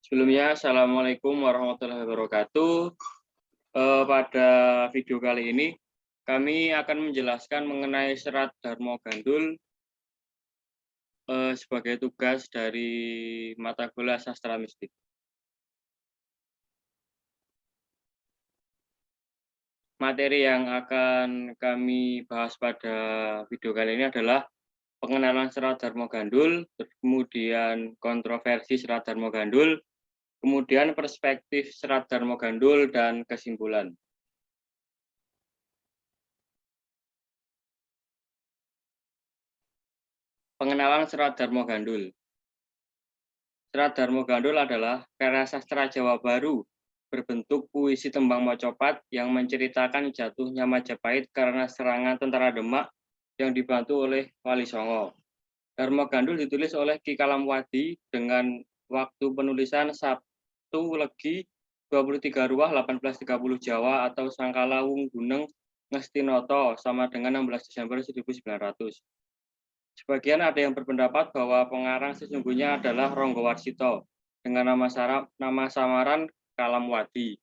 Sebelumnya, Assalamualaikum warahmatullahi wabarakatuh. Pada video kali ini, kami akan menjelaskan mengenai serat Dharma Gandul sebagai tugas dari mata kuliah sastra mistik. Materi yang akan kami bahas pada video kali ini adalah pengenalan serat Dharma Gandul, kemudian kontroversi serat Dharma Gandul, kemudian perspektif serat Dharma Gandul, dan kesimpulan. Pengenalan serat Dharma Gandul. Serat Dharma Gandul adalah karya sastra Jawa baru berbentuk puisi tembang mocopat yang menceritakan jatuhnya Majapahit karena serangan tentara Demak yang dibantu oleh Wali Songo. Dharma Gandul ditulis oleh Ki Kalamwadi dengan waktu penulisan Sabtu Legi 23 Ruah 1830 Jawa atau Sangkala Wung Guneng Ngestinoto sama dengan 16 Desember 1900. Sebagian ada yang berpendapat bahwa pengarang sesungguhnya adalah Ronggo Warsito dengan nama samaran Kalamwadi,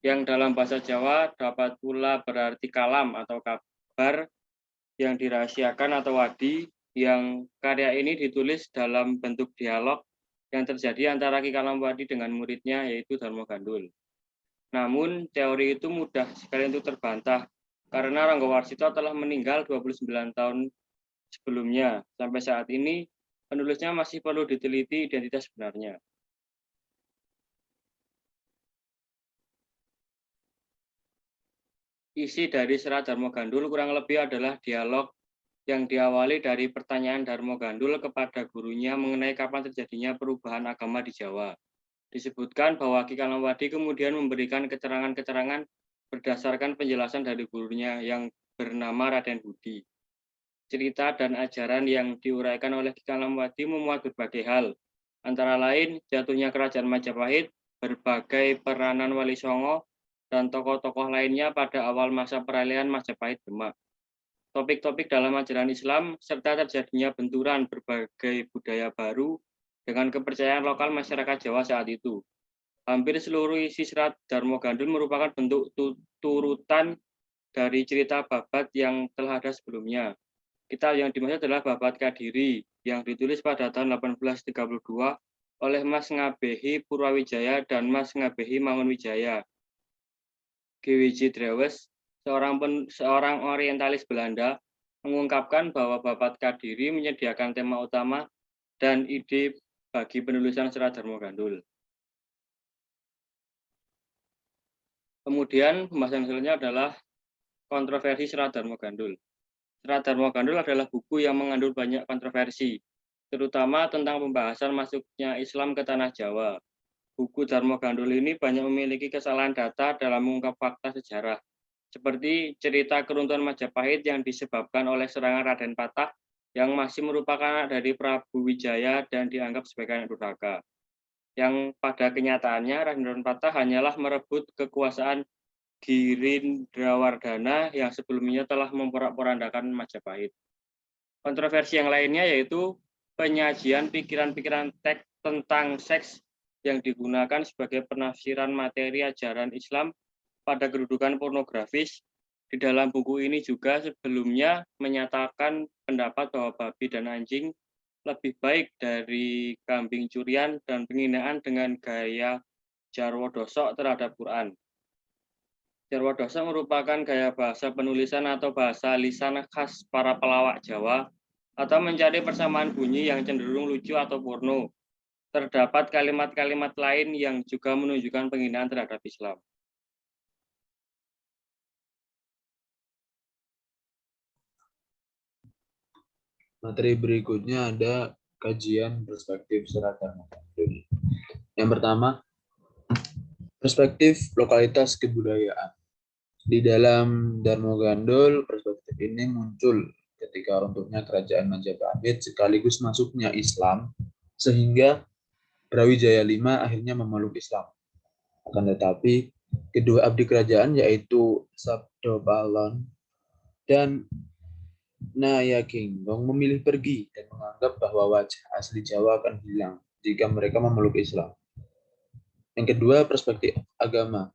yang dalam bahasa Jawa dapat pula berarti kalam atau kabar yang dirahasiakan atau wadi, yang karya ini ditulis dalam bentuk dialog yang terjadi antara Ki Kalamwadi dengan muridnya yaitu Dharma Gandul. Namun teori itu mudah sekali untuk terbantah karena Ronggo Warsito telah meninggal 29 tahun sebelumnya. Sampai saat ini, penulisnya masih perlu diteliti identitas sebenarnya. Isi dari serat Dharma Gandul kurang lebih adalah dialog yang diawali dari pertanyaan Dharma Gandul kepada gurunya mengenai kapan terjadinya perubahan agama di Jawa. Disebutkan bahwa Ki Kalamwadi kemudian memberikan keterangan-keterangan berdasarkan penjelasan dari gurunya yang bernama Raden Budi. Cerita dan ajaran yang diuraikan oleh Ki Kalamwadi memuat berbagai hal, antara lain jatuhnya kerajaan Majapahit, berbagai peranan Wali Songo, dan tokoh-tokoh lainnya pada awal masa peralihan Majapahit Demak. Topik-topik dalam ajaran Islam, serta terjadinya benturan berbagai budaya baru dengan kepercayaan lokal masyarakat Jawa saat itu. Hampir seluruh isi serat Dharma Gandul merupakan bentuk turutan dari cerita babat yang telah ada sebelumnya. Kitab yang dimaksud adalah Babad Kadiri yang ditulis pada tahun 1832 oleh Mas Ngabehi Purwawijaya dan Mas Ngabehi Mangunwijaya. G.W.J. Drewes, seorang orientalis Belanda, mengungkapkan bahwa Babad Kadiri menyediakan tema utama dan ide bagi penulisan serat Dharma Gandul. Kemudian pembahasan selanjutnya adalah kontroversi serat Dharma Gandul. Serat Dharma Gandul adalah buku yang mengandung banyak kontroversi, terutama tentang pembahasan masuknya Islam ke tanah Jawa. Buku Dharma Gandul ini banyak memiliki kesalahan data dalam mengungkap fakta sejarah, seperti cerita keruntuhan Majapahit yang disebabkan oleh serangan Raden Patah yang masih merupakan anak dari Prabu Wijaya dan dianggap sebagai anak durhaka. Yang pada kenyataannya Raden Patah hanyalah merebut kekuasaan Girindrawardhana yang sebelumnya telah memporak-porandakan Majapahit. Kontroversi yang lainnya yaitu penyajian pikiran-pikiran teks tentang seks yang digunakan sebagai penafsiran materi ajaran Islam pada kedudukan pornografis. Di dalam buku ini juga sebelumnya menyatakan pendapat bahwa babi dan anjing lebih baik dari kambing curian dan penghinaan dengan gaya Jarwo Dosok terhadap Quran. Jarwo Dosok merupakan gaya bahasa penulisan atau bahasa lisan khas para pelawak Jawa atau mencari persamaan bunyi yang cenderung lucu atau porno. Terdapat kalimat-kalimat lain yang juga menunjukkan penghinaan terhadap Islam. Materi berikutnya ada kajian perspektif serat Dharma Gandul. Yang pertama, perspektif lokalitas kebudayaan. Di dalam Dharma Gandul, perspektif ini muncul ketika runtuhnya kerajaan Majapahit sekaligus masuknya Islam, sehingga Brawijaya V akhirnya memeluk Islam. Akan tetapi, kedua abdi kerajaan yaitu Sabdo Palon dan Nayakinggong memilih pergi dan menganggap bahwa wajah asli Jawa akan hilang jika mereka memeluk Islam. Yang kedua, perspektif agama.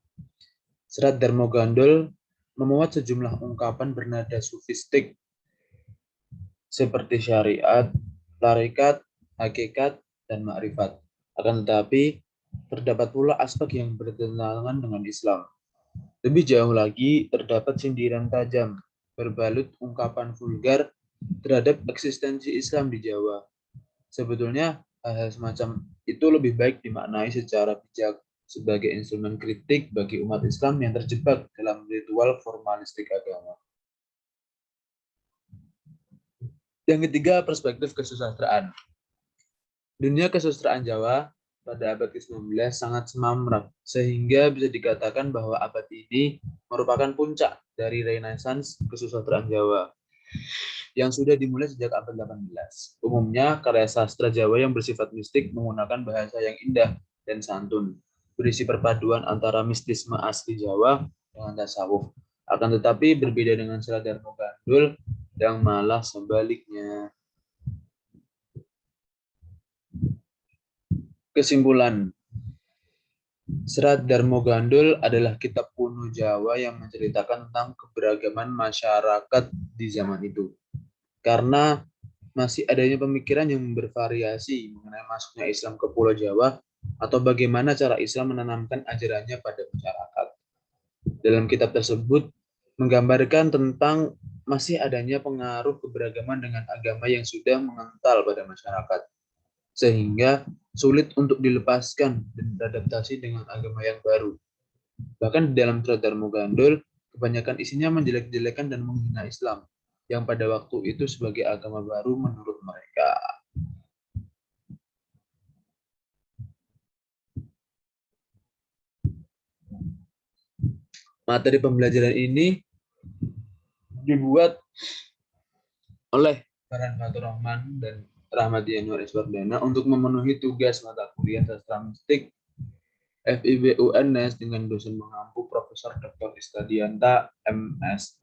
Serat Darmogandol memuat sejumlah ungkapan bernada sufistik seperti syariat, tarekat, hakikat, dan makrifat. Akan tetapi, terdapat pula aspek yang bertentangan dengan Islam. Lebih jauh lagi, terdapat sindiran tajam, berbalut ungkapan vulgar terhadap eksistensi Islam di Jawa. Sebetulnya, hal-hal semacam itu lebih baik dimaknai secara bijak sebagai instrumen kritik bagi umat Islam yang terjebak dalam ritual formalistik agama. Yang ketiga, perspektif kesusastraan. Dunia kesusastraan Jawa pada abad ke-19 sangat semamrek, sehingga bisa dikatakan bahwa abad ini merupakan puncak dari renaissance kesusastraan Jawa yang sudah dimulai sejak abad 18. Umumnya, karya sastra Jawa yang bersifat mistik menggunakan bahasa yang indah dan santun, berisi perpaduan antara mistisme asli Jawa dengan tasawuf. Akan tetapi berbeda dengan Serat Darmogandul yang malah sebaliknya. Kesimpulan, Serat Darmogandul adalah kitab kuno Jawa yang menceritakan tentang keberagaman masyarakat di zaman itu. Karena masih adanya pemikiran yang bervariasi mengenai masuknya Islam ke Pulau Jawa atau bagaimana cara Islam menanamkan ajarannya pada masyarakat. Dalam kitab tersebut menggambarkan tentang masih adanya pengaruh keberagaman dengan agama yang sudah mengental pada masyarakat, sehingga sulit untuk dilepaskan dan beradaptasi dengan agama yang baru. Bahkan di dalam Serat Darmogandul, kebanyakan isinya menjelek-jelekan dan menghina Islam, yang pada waktu itu sebagai agama baru menurut mereka. Materi pembelajaran ini dibuat oleh Farhan Fatur Rahman dan Rahmadi Anwar Iswardana untuk memenuhi tugas mata kuliah sastra mistik FIB UNS dengan dosen mengampu Profesor Dr. Istadianta MS.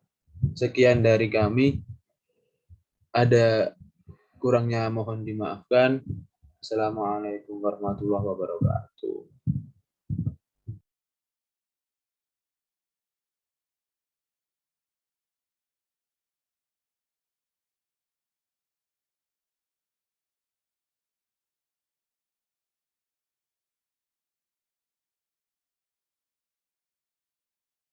Sekian dari kami. Ada kurangnya mohon dimaafkan. Assalamualaikum warahmatullahi wabarakatuh.